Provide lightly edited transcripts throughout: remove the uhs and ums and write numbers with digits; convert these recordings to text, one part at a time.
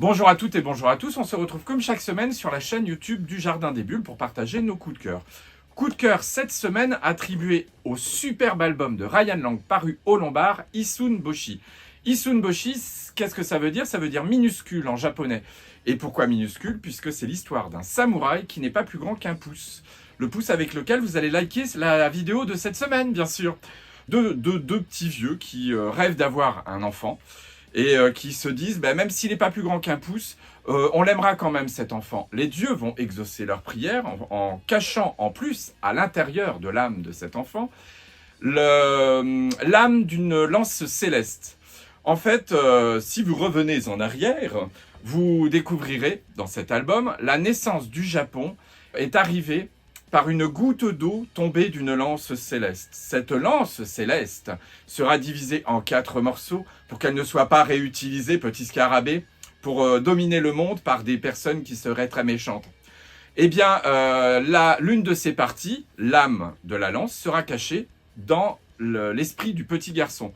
Bonjour à toutes et bonjour à tous, on se retrouve comme chaque semaine sur la chaîne YouTube du Jardin des Bulles pour partager nos coups de cœur. Coup de cœur cette semaine attribué au superbe album de Ryan Lang paru au Lombard, Issun Boshi. Issun Boshi, qu'est-ce que ça veut dire? Ça veut dire minuscule en japonais. Et pourquoi minuscule? Puisque c'est l'histoire d'un samouraï qui n'est pas plus grand qu'un pouce. Le pouce avec lequel vous allez liker la vidéo de cette semaine, bien sûr. Deux petits vieux qui rêvent d'avoir un enfant et qui se disent, même s'il n'est pas plus grand qu'un pouce, on l'aimera quand même cet enfant. Les dieux vont exaucer leurs prières en cachant en plus à l'intérieur de l'âme de cet enfant l'âme d'une lance céleste. En fait, si vous revenez en arrière, vous découvrirez dans cet album la naissance du Japon est arrivée par une goutte d'eau tombée d'une lance céleste. Cette lance céleste sera divisée en 4 morceaux pour qu'elle ne soit pas réutilisée, petit scarabée, pour dominer le monde par des personnes qui seraient très méchantes. Eh bien, l'une de ces parties, l'âme de la lance, sera cachée dans l'esprit du petit garçon.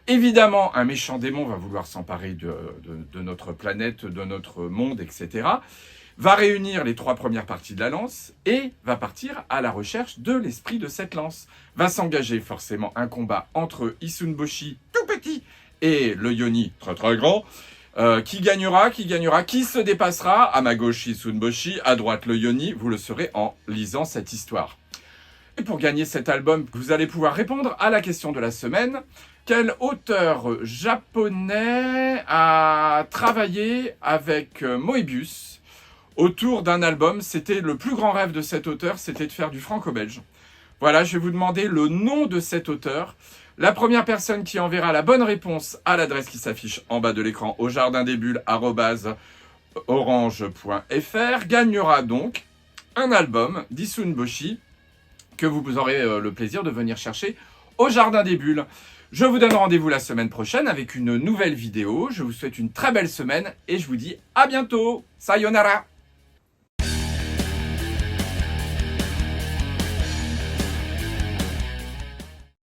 Évidemment, un méchant démon va vouloir s'emparer de notre planète, de notre monde, etc., va réunir les 3 premières parties de la lance et va partir à la recherche de l'esprit de cette lance. Va s'engager forcément un combat entre Issun Boshi, tout petit, et le Yoni, très très grand. Qui gagnera? Qui se dépassera? À ma gauche, Issun Boshi, à droite, le Yoni. Vous le saurez en lisant cette histoire. Et pour gagner cet album, vous allez pouvoir répondre à la question de la semaine. Quel auteur japonais a travaillé avec Moebius autour d'un album? C'était le plus grand rêve de cet auteur, c'était de faire du franco-belge. Voilà, je vais vous demander le nom de cet auteur. La première personne qui enverra la bonne réponse à l'adresse qui s'affiche en bas de l'écran au jardindesbulles@orange.fr gagnera donc un album d'Issun Boshi que vous aurez le plaisir de venir chercher au Jardin des Bulles. Je vous donne rendez-vous la semaine prochaine avec une nouvelle vidéo. Je vous souhaite une très belle semaine et je vous dis à bientôt. Sayonara!